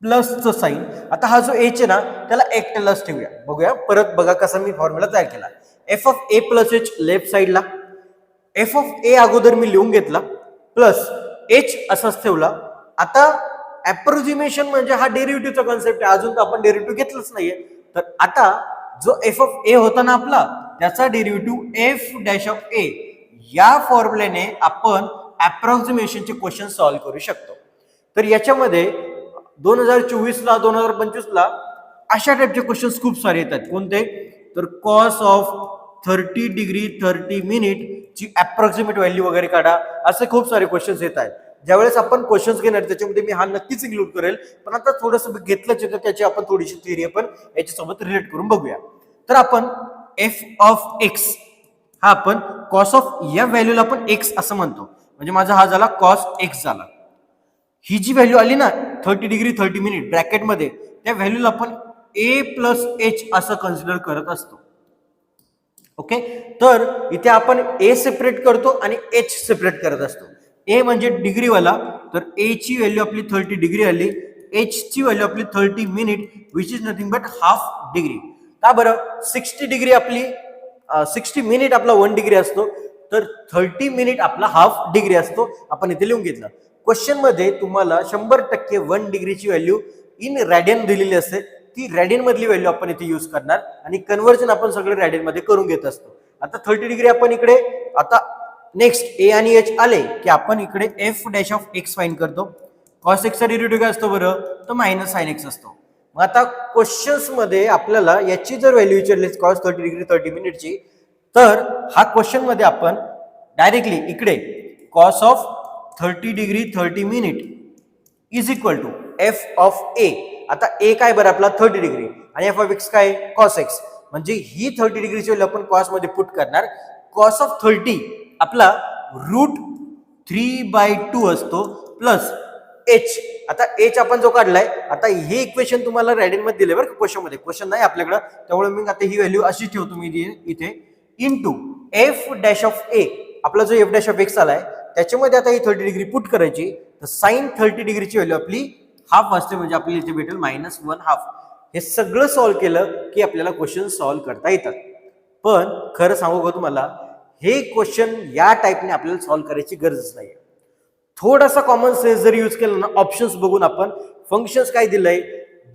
प्लसचं साईन. आता हा जो एच आहे ना त्याला एकट्यालाच ठेवूया. बघूया परत, बघा कसा मी फॉर्म्युला तयार केला. F of A plus H left साईडला, एफ ऑफ ए अगोदर मी लिहून घेतला, प्लस एच असाच ठेवला. आता अप्रॉक्सिमेशन म्हणजे हा डेरिव्हेटिव्हचा कॉन्सेप्ट आहे, अजून तर आपण डेरिव्हेटिव्ह घेतलंच नाहीये. तर आता जो एफ ऑफ ए होता ना आपला, त्याचा डेरिव्हेटिव्ह एफ डॅश ऑफ ए, या फॉर्म्युल्याने आपण अप्रॉक्सिमेशनचे क्वेश्चन सॉल्व्ह करू शकतो. तर याच्यामध्ये 2024 ला 2025 ला अशा टाइपचे क्वेश्चन्स खूप सारे येतात. कोणते, तर कॉस ऑफ 30 डिग्री 30 मिनिट ची अप्रॉक्सिमेट व्हॅल्यू वगैरे काढा, असे खूप सारे क्वेश्चन्स येत आहेत. ज्यावेळेस आपण क्वेश्चन्स घेणार त्याच्यामध्ये मी हा नक्कीच इन्क्लूड करेल, पण आता थोडंसं घेतलंच तर त्याची आपण थोडीशी थिअरी आपण याच्यासोबत रिलेट करून बघूया. तर आपण एफ ऑफ एक्स हा आपण कॉस ऑफ या व्हॅल्यूला आपण एक्स असं म्हणतो. म्हणजे माझा हा झाला कॉस एक्स झाला. ही जी व्हॅल्यू आली ना 30 डिग्री 30 मिनिट ब्रॅकेटमध्ये, त्या व्हॅल्यूला आपण ए प्लस एच असं कन्सिडर करत असतो. ओके, तर इथे आपण ए सेपरेट करतो आणि एच सेपरेट करत असतो. ए म्हणजे डिग्रीवाला, तर ए ची व्हॅल्यू आपली 30 डिग्री आली, एच ची व्हॅल्यू आपली 30 minute which is nothing but half degree. का बरं, 60 डिग्री आपली 60 मिनिट आपला 1 डिग्री असतो, तर 30 मिनिट आपला हाफ डिग्री असतो. आपण इथे लिहून घेतलं. क्वेश्चन मध्ये तुम्हाला 100% 1 डिग्रीची व्हॅल्यू इन रॅडियन दिलेली असते. ती रॅडियन मधली व्हॅल्यू आपण इथे यूज करणार आणि कन्व्हर्जन आपण सगळे रॅडियन मध्ये करून घेत असतो. आता 30 डिग्री आपण इकडे आता नेक्स्ट ए आणि एच आले की आपण इकडे F dash of x find करतो. कॉस एक्सचा डेरिव्हेटिव्ह काय असतो बरं, तर मायनस साइन एक्स असतो. मग आता क्वेश्चन्स मध्ये आपल्याला याची जर व्हॅल्यू विचारली कॉस 30 डिग्री 30 मिनिटची, तर हा क्वेश्चन मध्ये आपण डायरेक्टली इकडे cos of 30 degree 30 minute is equal to F of A. आता ए काय बरं आपला 30 डिग्री आणि एफ ऑफ एक्स काय कॉस एक्स, म्हणजे ही 30 डिग्रीची व्हॅल्यू आपण कॉस मध्ये पुट करणार. कॉस ऑफ 30 आपला √3/2 असतो प्लस एच. आता एच आपण जो काढलाय, आता हे इक्वेशन तुम्हाला रॅडियन मध्ये दिले बरं क्वेश्चन मध्ये, क्वेश्चन नाही आपल्याकडे, त्यामुळे मी आता ही व्हॅल्यू अशी ठेवतो मी इथे इनटू एफ डॅश ऑफ ए. आपला जो एफ डॅश ऑफ एक्स आलाय त्याच्यामध्ये आता ही 30 डिग्री पुट करायची, तर साइन 30 डिग्रीची व्हॅल्यू आपली हाफ असते, म्हणजे आपल्याला इथे भेटेल -1/2. हे सगळं सॉल्व्ह केलं की आपल्याला क्वेश्चन सॉल्व्ह करता येतात. पण खरं सांगू का तुम्हाला, हे क्वेश्चन या टाईपने आपल्याला सॉल्व्ह करायची गरज नाही. थोडासा कॉमन सेन्स जर यूज केला ना, ऑप्शन्स बघून आपण फंक्शन्स काय दिलंय,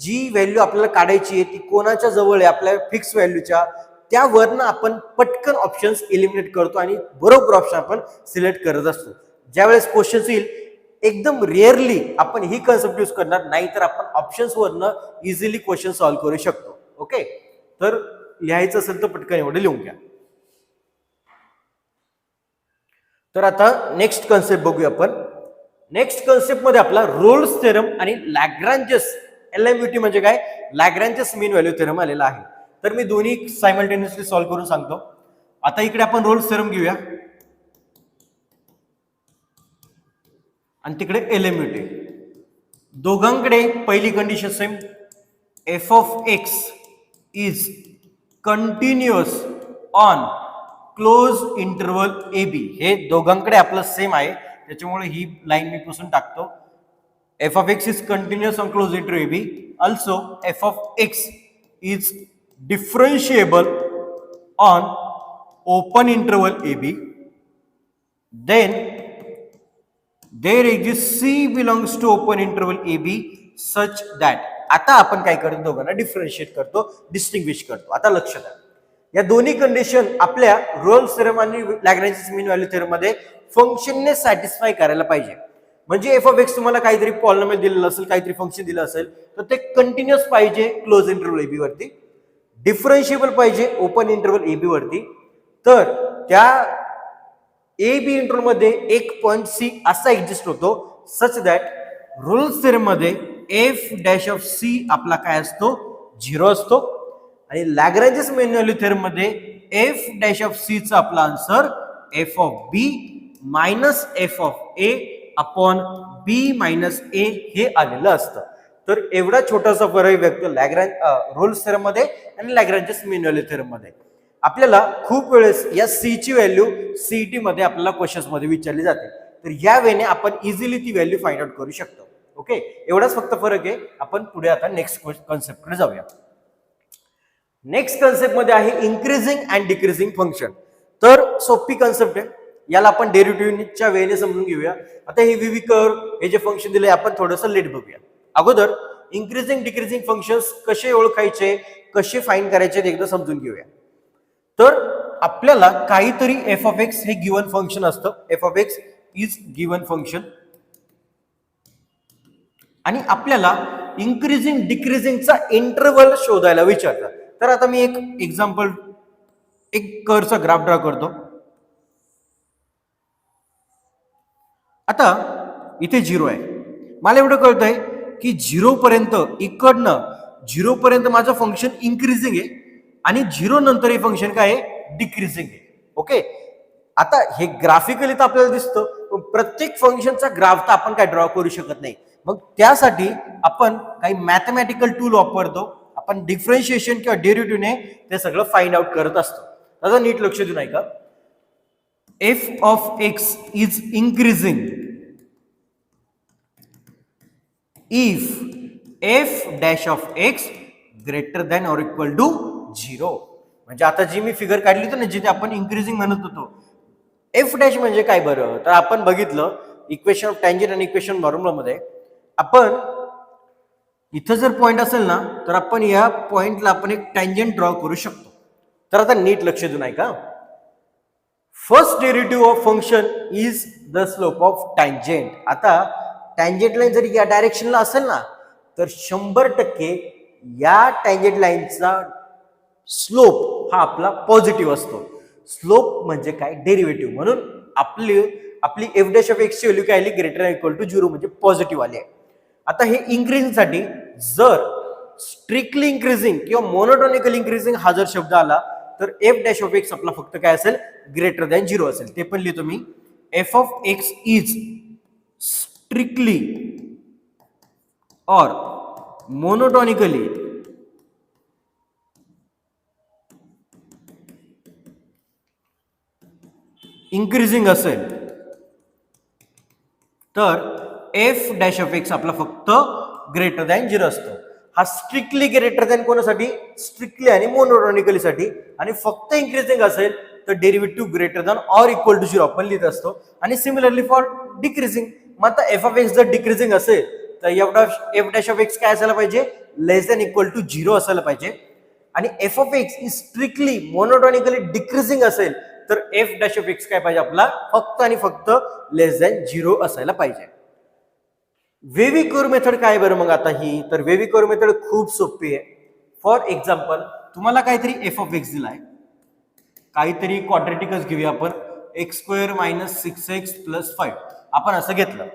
जी व्हॅल्यू आपल्याला काढायची आहे ती कोणाच्या जवळ आहे आपल्या फिक्स व्हॅल्यूच्या, त्यावरनं आपण पटकन ऑप्शन्स एलिमिनेट करतो आणि बरोबर ऑप्शन आपण सिलेक्ट करत असतो. ज्यावेळेस क्वेश्चन्स येईल एकदम रेअरली आपण ही कन्सेप्ट यूज करणार, नाही तर आपण ऑप्शन्स वरनं इझिली क्वेश्चन सॉल्व्ह करू शकतो. ओके, तर लिहायचं असेल तर पटकन एवढं लिहून घ्या. तर आता नेक्स्ट कन्सेप्ट बघूया आपण. नेक्स्ट कन्सेप्ट मध्ये आपला रोल्स थेरम आणि लॅग्रांजेस LMUT म्हणजे काय, लॅग्रांजेस मीन व्हॅल्यू थेरम आलेला आहे. तर मी दोन्ही सायमल्टेनियसली सॉल्व्ह करून सांगतो. आता इकडे आपण रोल्स थेरम घेऊया आणि तिकडे LMUT. दोघांकडे पहिली condition same, f of x is continuous on close interval a b. हे दोघांकडे आपलं सेम आहे, त्याच्यामुळे ही लाईन मी पुसून टाकतो. F of x is continuous on close interval a b. Also f of x is differentiable on open interval a b. Then there exist c belongs to open interval a b such that. आता आपण काय करतो, दोघांना differentiate करतो, distinguish करतो. आता लक्ष द्या, या दोन्ही कंडिशन आपल्या रोल्स थेरम आणि लॅग्रांजेस मीन व्हॅल्यू थेरम मध्ये फंक्शनने सॅटिस्फाय करायला पाहिजे. म्हणजे एफ ऑफ एक्स तुम्हाला काहीतरी पॉलिनॉमियल दिलेलं असेल, काहीतरी फंक्शन दिलं असेल, तर ते कंटिन्युअस पाहिजे क्लोज इंटरवल ए बी वरती, डिफरन्शिएबल पाहिजे ओपन इंटरवल ए बी वरती. तर त्या ए बी इंटरवल मध्ये एक पॉइंट सी असा एक्झिस्ट होतो सच दॅट रोल्स थेरम मध्ये एफ डॅश ऑफ सी आपला काय असतो, 0 असतो. आणि लॅग्रांजेस मीन व्हॅल्यू थेरम मध्ये एफ डॅश ऑफ सी चा आपला answer f of b minus f of a upon b minus a हे आलेलं असतं. तर एवढा छोटासा फरक व्यक्त रोल्स थेरम मध्ये आणि लॅग्रांजेस मीन व्हॅल्यू थेरम मध्ये. आपल्याला खूप वेळेस या सी ची व्हॅल्यू सीईटी मध्ये आपल्याला क्वेश्चन्स मध्ये विचारली जाते, तर या वेने आपण इझिली ती व्हॅल्यू फाइंड आउट करू शकतो. ओके, एवढाच फक्त फरक आहे. आपण पुढे आता नेक्स्ट कन्सेप्ट कडे जाऊया. नेक्स्ट कन्सेप्ट मध्ये आहे इन्क्रीजिंग अँड डिक्रीजिंग फंक्शन. तर सोपी कन्सेप्ट आहे, याला आपण डेरिव्हेटिव्हच्या वेने समजून घेऊया. आता हे व्हीव्ही कर्व हे जे फंक्शन दिले आपण थोडंसं लेट बघूया. अगोदर इन्क्रीजिंग डिक्रीजिंग फंक्शन्स कसे ओळखायचे, कसे फाइंड करायचे एकदा समजून घेऊया. तर आपल्याला काहीतरी एफ ऑफ एक्स हे गिवन फंक्शन असतं, F of x is given function, आणि आपल्याला इन्क्रीजिंग डिक्रीजिंगचा इंटरवल शोधायला विचारतात. तर आता मी एक एक्झाम्पल, एक कर्वचा ग्राफ ड्रॉ करतो. आता इथे 0 आहे, मला एवढं कळतंय की 0 पर्यंत इकडनं 0 पर्यंत माझं फंक्शन इन्क्रीजिंग आहे आणि 0 नंतर हे फंक्शन काय आहे, डिक्रीजिंग आहे. ओके, आता हे ग्राफिकली तर आपल्याला दिसतं, पण प्रत्येक फंक्शनचा ग्राफ तर आपण काय ड्रॉ करू शकत नाही. मग त्यासाठी आपण काही मॅथमॅटिकल टूल वापरतो. आपण डिफरन्शिएशन किंवा डेरिव्हेटिव्हने ते सगळं फाइंड आउट करत असतो. आता नीट लक्ष देऊ नाही का, f of x is increasing if f dash of x greater than or equal to 0. म्हणजे आता जी मी फिगर काढली होती ना जिथे आपण इन्क्रीजिंग म्हणत होतो, एफ डॅश म्हणजे काय बरं, तर आपण बघितलं इक्वेशन ऑफ टँजंट आणि इक्वेशन फॉर्म्युला मध्ये आपण इथं जर पॉइंट असेल ना तर आपण या पॉइंटला आपण एक टँजंट ड्रॉ करू शकतो. तर आता नीट लक्ष देऊन ऐका. First derivative of function is the slope of tangent. आता टँजंट लाईन जर या डायरेक्शनला असेल ना तर 100% या टँजंट लाईनचा स्लोप हा आपला पॉझिटिव्ह असतो. स्लोप म्हणजे काय, डेरिव्हेटिव्ह. म्हणून आपली एफ डॅश ऑफ एक्स ची व्हॅल्यू काय आली, ग्रेटर इक्वल टू 0 म्हणजे पॉझिटिव्ह आली आहे. आता हे इन्क्रीजिंग साठी जर स्ट्रिक्टली इन्क्रीजिंग किंवा मोनोटॉनिकली इन्क्रीजिंग हा जर शब्द आला तर एफ डॅश ऑफ एक्स आपला फक्त काय असेल, ग्रेटर दॅन 0 असेल. ते पण लिहितो मी, f of x is strictly or monotonically increasing असेल तर एफ डॅश ऑफ एक्स आपला फक्त ग्रेटर दॅन 0 असतो. हा स्ट्रिक्टली ग्रेटर दॅन कोणासाठी, स्ट्रिक्टली आणि मोनोटॉनिकली साठी. आणि फक्त इन्क्रीजिंग असेल तर derivative greater than or equal to 0 आपण लिहित असतो. आणि सिमिलरली फॉर डिक्रीजिंग, मग आता एफ ऑफ एक्स जर डिक्रीजिंग असेल तर एफ डॅश ऑफ एक्स काय असायला पाहिजे, लेस दॅन इक्वल टू 0 असायला पाहिजे. आणि F of x is strictly monotonically decreasing असेल तर एफ डॅश ऑफ एक्स काय पाहिजे आपला, फक्त आणि फक्त लेस दॅन 0 असायला पाहिजे. वेव्ही कर्व मेथड काय बरं मग आता ही, तर वेव्ही कर्व मेथड खूप सोपी आहे. फॉर एक्झाम्पल तुम्हाला काहीतरी एफ ऑफ एक्स दिलाय, काहीतरी क्वाड्रेटिकच घेऊया आपण, x² - 6x + 5 आपण असं घेतलं.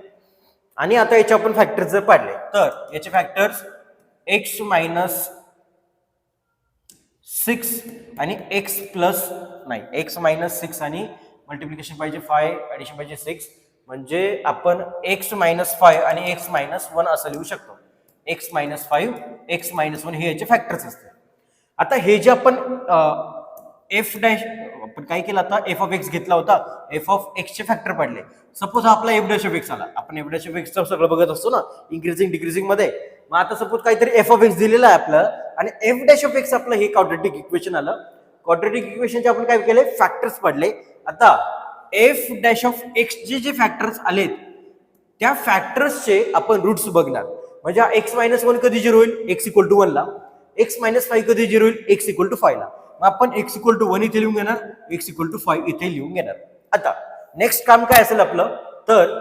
आणि आता याचे आपण फॅक्टर्स जर पाडले तर याचे फॅक्टर्स x - 6 आणि x - 6 आणि मल्टिप्लिकेशन पाहिजे 5, ऍडिशन पाहिजे 6, म्हणजे आपण x - 5 आणि x - 1 असं लिहू शकतो. x - 5 x - 1 हे याचे फॅक्टर्स असतात. आता हे जे आपण एफ डॅश आपण काय केलं, आता एफ ऑफ एक्स घेतला होता, एफ ऑफ एक्स चे फॅक्टर पडले. सपोज आपला एफ डॅश ऑफ एक्स आला, आपण एफ डॅश ऑफ एक्स सगळं बघत असतो ना इन्क्रीजिंग डिक्रीजिंग मध्ये. मग आता सपोज काहीतरी एफ ऑफ एक्स दिलेला आहे आपल्याला आणि एफ डॅश ऑफ एक्स आपलं हे क्वाड्रेटिक इक्वेशन आलं. क्वाड्रेटिक इक्वेशनचे आपण काय केले, फॅक्टर्स पडले. आता एफ डॅश ऑफ एक्स जे फॅक्टर्स आलेत त्या फॅक्टर्सचे आपण रूट्स बघणार. म्हणजे x - 1 कधी 0 होईल, x = 1 ला. x - 5 कधी 0 होईल, x = 5 ला. मग आपण x = 1 इथे लिहून घेणार, x = 5 इथे लिहून घेणार. आता नेक्स्ट काम काय असेल आपलं, तर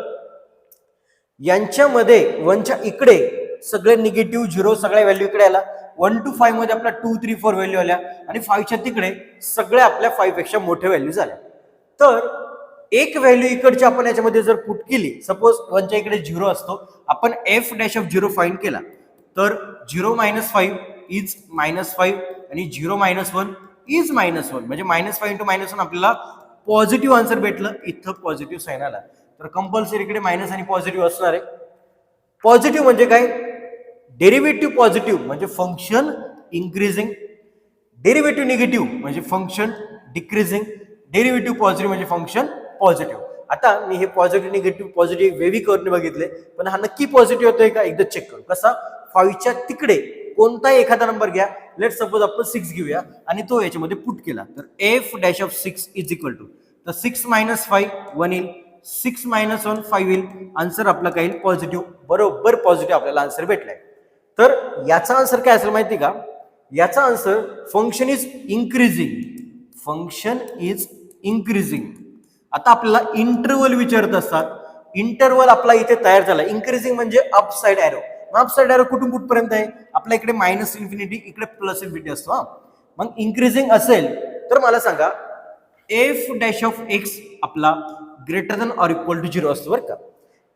यांच्यामध्ये 1च्या इकडे सगळे निगेटिव्ह 0 सगळ्या व्हॅल्यू इकडे आला. 1 to 5 मध्ये आपला 2, 3, 4 व्हॅल्यू आल्या आणि 5च्या तिकडे सगळ्या आपल्या 5 पेक्षा मोठ्या व्हॅल्यू झाल्या. तर एक व्हॅल्यू इकडची आपण याच्यामध्ये जर पुट केली, सपोज 1च्या इकडे 0 असतो, आपण एफ डॅश ऑफ 0 फाइंड केला तर 0 - 5 इज -5 आणि 0 - 1 इज -1, म्हणजे -5 × -1 आपल्याला पॉझिटिव्ह आन्सर भेटलं. इथं पॉझिटिव्ह साइन आला तर कंपल्सरी इकडे मायनस आणि पॉझिटिव्ह असणार आहे. पॉझिटिव्ह म्हणजे काय, डेरिव्हेटिव्ह पॉझिटिव्ह म्हणजे फंक्शन इन्क्रीजिंग, डेरिव्हेटिव्ह निगेटिव्ह म्हणजे फंक्शन डिक्रीजिंग, डेरिव्हेटिव्ह पॉझिटिव्ह म्हणजे फंक्शन पॉझिटिव्ह. आता मी हे पॉझिटिव्ह निगेटिव्ह वेव्ही कर्वने बघितले, पण हा नक्की पॉझिटिव्ह होतोय का एकदा चेक करू. कसा, 5च्या तिकडे कोणताही एखादा नंबर घ्या, लेट सपोज आपण 6 घेऊया आणि तो याच्यामध्ये पुट केला तर f dash of 6 is equal to, तर 6 - 5 1 येईल, 6 - 1 5 येईल. आन्सर आपला काय येईल, पॉझिटिव्ह. बरोबर पॉझिटिव्ह आपल्याला आन्सर भेटलाय. तर याचा आन्सर काय असेल माहिती का, याचा answer function is increasing, function is increasing. आता आपल्याला इंटरवल विचारत असतात, इंटरवल आपला इथे तयार झाला. इन्क्रीजिंग म्हणजे up side arrow, up side arrow कुठून कुठपर्यंत आहे, आपल्या इकडे -∞ इकडे +∞ असतो. मग इन्क्रीजिंग असेल तर मला सांगा एफ डॅश ऑफ एक्स आपला greater than or equal to 0 असतो बरं का.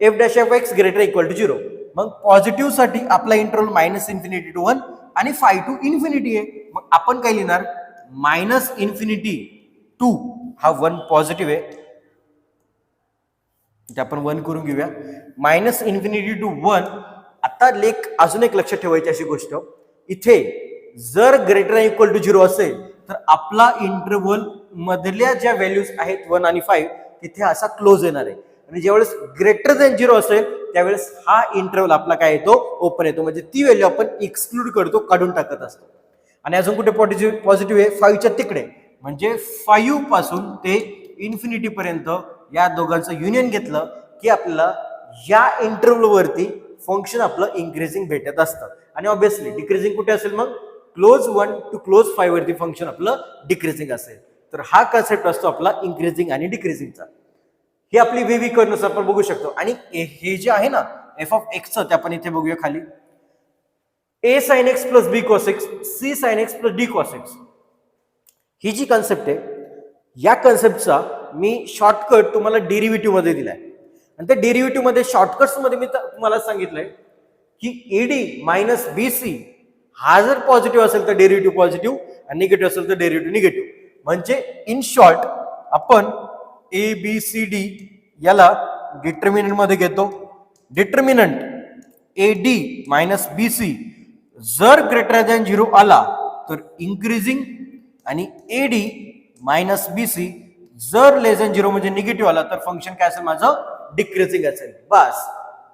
F dash of x greater equal to 0. मग पॉझिटिव्ह साठी आपला इंटरवल -∞ to 1 आणि 5 to ∞ आहे. मग आपण काय लिहिणार, -∞ to हा 1 पॉझिटिव्ह आहे, ते आपण 1 करून घेऊया. -∞ to 1. आता अजून एक लक्षात ठेवायची अशी गोष्ट, इथे जर ग्रेटर दॅन इक्वल टू 0 असेल तर आपला इंटरवल मधल्या ज्या व्हॅल्यूज आहेत 1 आणि 5 तिथे असा क्लोज येणार आहे. आणि ज्यावेळेस ग्रेटर दॅन 0 असेल त्यावेळेस हा इंटरवल आपला काय येतो, ओपन येतो. म्हणजे ती व्हॅल्यू आपण एक्सक्लूड करतो, काढून टाकत असतो. आणि अजून कुठे पॉझिटिव्ह आहे 5च्या तिकडे, म्हणजे 5 पासून ते इन्फिनिटी पर्यंत या दोघांचं युनियन घेतलं की आपल्याला या इंटरव्हल वरती फंक्शन आपलं इन्क्रीजिंग भेटत असतं. आणि ऑब्विसली डिक्रीजिंग कुठे असेल, मग क्लोज 1 टू क्लोज 5 वरती फंक्शन आपलं डिक्रीजिंग असेल. तर हा कन्सेप्ट असतो आपला इन्क्रीजिंग आणि डिक्रीजिंगचा. ही आपली वेव्ही कर्व नुसार आपण बघू शकतो. आणि हे जे आहे ना एफ ऑफ एक्सचं, ते आपण इथे बघूया खाली, a sin x plus b cos x, c sin x plus d cos x. ही जी कन्सेप्ट आहे, या कन्सेप्टचा मी शॉर्टकट तुम्हाला डेरिव्हेटिव्ह मध्ये दिलाय. आणि त्या डेरिव्हेटिव्ह मध्ये शॉर्टकट्स मध्ये मी तुम्हाला सांगितलंय की एडी मायनस बीसी हा जर पॉझिटिव्ह असेल तर डेरिव्हेटिव्ह पॉझिटिव्ह आणि निगेटिव्ह असेल तर डेरिव्हेटिव्ह निगेटिव्ह. म्हणजे इन शॉर्ट आपण ए बी सी डी याला डिटर्मिनंट मध्ये घेतो. Determinant a d minus b c जर ग्रेटर दॅन 0 आला तर इन्क्रीजिंग, आणि a d minus b c जर लेस दॅन 0 म्हणजे निगेटिव्ह आला तर फंक्शन काय असेल माझं, डिक्रीजिंग असेल. बस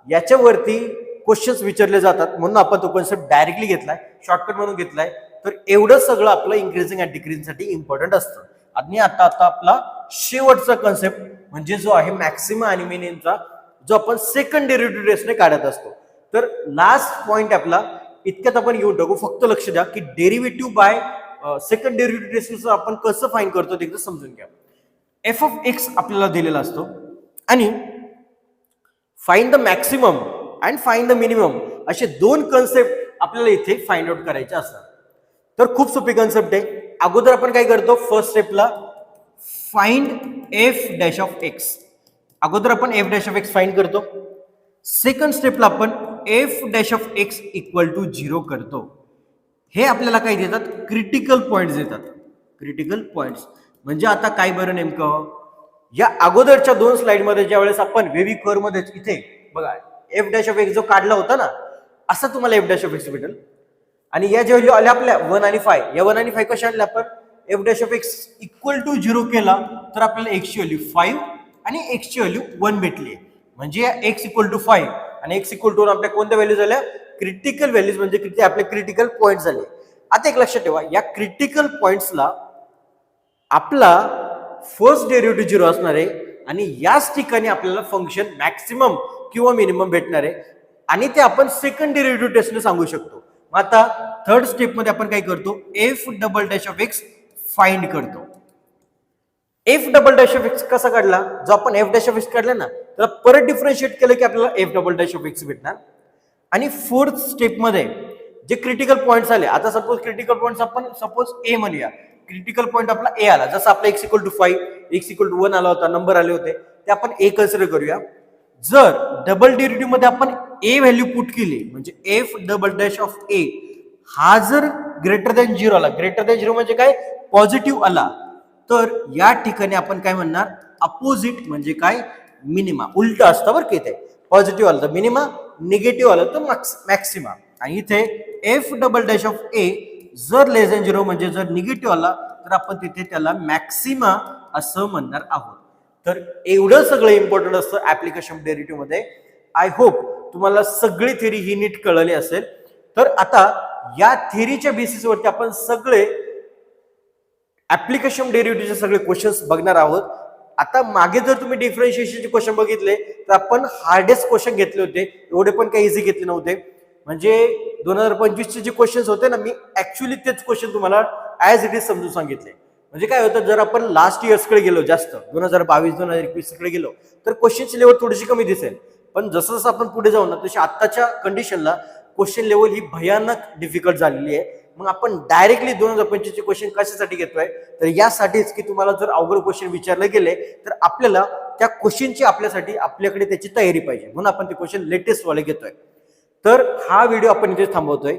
याच्यावरती क्वेश्चन्स विचारले जातात, म्हणून आपण तो कन्सेप्ट डायरेक्टली घेतलाय, शॉर्टकट म्हणून घेतलाय. तर एवढं सगळं आपलं इन्क्रीजिंग आणि डिक्रीजिंग साठी इम्पॉर्टंट असतं. आणि आता आपला शेवटचा कन्सेप्ट म्हणजे जो आहे मॅक्सिमा आणि मिनिममचा, जो आपण सेकंड डेरिव्हेटिव्ह टेस्टने काढत असतो. तर लास्ट पॉइंट आपला इतक्यात आपण येऊन टाकू. फक्त लक्ष द्या की derivative by second derivative test आपण कसं फाइंड करतो ते एकदा समजून घ्या. एफ ऑफ एक्स आपल्याला दिलेला असतो आणि find the maximum and find the minimum असे दोन कन्सेप्ट आपल्याला इथे फाइंड आउट करायचे असतात. तर खूप सोपी कन्सेप्ट आहे. अगोदर आपण काय करतो, फर्स्ट स्टेपला find f dash of x, अगोदर आपण f dash of x find करतो. सेकंड स्टेपला आपण f dash of x equal to 0 करतो. हे आपल्याला काय देतात, क्रिटिकल पॉइंट्स देतात. क्रिटिकल पॉइंट्स म्हणजे आता काय बरं नेमकं, या अगोदरच्या दोन स्लाइड मध्ये ज्या वेळेस आपण वेव्ही कर्व मध्ये इथे बघा एफ डॅश ऑफ एक्स जो काढला होता ना, असा तुम्हाला एफ डॅश ऑफ एक्स भेटेल. आणि या जे व्हॅल्यू आल्या आपल्या 1 आणि 5, या 1 आणि 5 कशा आणल्या आपण, f dash of x equal to 0 केला तर आपल्याला एक्स ची व्हॅल्यू 5 आणि एक्स ची व्हॅल्यू 1 भेटली. म्हणजे एक्स इक्वल टू 5 आणि एक्स इक्वल टू आपल्या कोणत्या व्हॅल्यू झाल्या, क्रिटिकल व्हॅल्यूज, म्हणजे किती आपले क्रिटिकल पॉइंट झाले. आता एक लक्षात ठेवा, या क्रिटिकल पॉइंट्सला आपला फर्स्ट डेरिव्हेटिव्ह 0 असणार आहे आणि याच ठिकाणी आपल्याला फंक्शन मॅक्सिमम किंवा मिनिमम भेटणार आहे. आणि ते आपण सेकंड डेरिव्हेटिव्ह टेस्टने सांगू शकतो. मग आता थर्ड स्टेप मध्ये आपण काय करतो, f double dash of x find करतो. F double dash of x कसा काढला, जो आपण एफ डॅश ऑफ एक्स काढला ना, तर परत डिफरन्शिएट केलं की आपल्याला F double dash of x भेटणार. आणि फोर्थ स्टेप मध्ये जे क्रिटिकल पॉइंट्स आले, आता सपोज क्रिटिकल पॉइंट्स आपण सपोज ए म्हणूया, क्रिटिकल पॉइंट आपला ए आला, जसं आपला x equal to 5, x equal to 1 आला होता, नंबर आले होते, ते आपण ए कन्सिडर करूया. जर डबल डेरिव्हेटिव्ह मध्ये आपण ए व्हॅल्यू पुट केली, म्हणजे एफ डबल डॅश ऑफ ए हा जर ग्रेटर दॅन 0 आला, ग्रेटर दॅन 0 म्हणजे काय, पॉझिटिव्ह आला, तर या ठिकाणी आपण काय म्हणणार, अपोजिट म्हणजे काय, मिनिमा. उलट असतं बरं की, इथे पॉझिटिव्ह आलं तर मिनिमा, निगेटिव्ह आलं तर मॅक्सिमा. आणि इथे एफ डबल डॅश ऑफ ए जर लेस दॅन 0 म्हणजे जर निगेटिव्ह आला तर आपण तिथे त्याला मॅक्सिमा असं म्हणणार आहोत. तर एवढं सगळं इम्पॉर्टंट असतं ऍप्लिकेशन डेरिव्हेटिव्ह मध्ये. आय होप तुम्हाला सगळी थेरी ही नीट कळली असेल. तर आता या थेरीच्या बेसिसवरती आपण सगळे ऍप्लिकेशन डेरिव्हेटिव्हचे सगळे क्वेश्चन्स बघणार आहोत. आता मागे जर तुम्ही डिफरन्शिएशनचे क्वेश्चन बघितले तर आपण हार्डेस्ट क्वेश्चन घेतले होते, एवढे पण काही इझी घेतले नव्हते. म्हणजे 2025 चे जे क्वेश्चन्स होते ना, मी ऍक्च्युअली तेच क्वेश्चन तुम्हाला ऍज इट इज समजून सांगितले. म्हणजे काय होतं, जर आपण लास्ट इयर्सकडे गेलो, जास्त 2022-2021 कडे गेलो तर क्वेश्चनची लेवल थोडीशी कमी दिसेल. पण जसं जसं आपण पुढे जाऊ ना, तशी आत्ताच्या कंडिशनला क्वेश्चन लेवल ही भयानक डिफिकल्ट झालेली आहे. मग आपण डायरेक्टली 2025 चे क्वेश्चन कशासाठी घेतोय, तर यासाठीच की तुम्हाला जर अवघड क्वेश्चन विचारले गेले तर आपल्याला त्या क्वेश्चनची आपल्यासाठी आपल्याकडे त्याची तयारी पाहिजे, म्हणून आपण ते क्वेश्चन लेटेस्ट वाले घेतोय. तर हा व्हिडिओ आपण इथे थांबवतोय.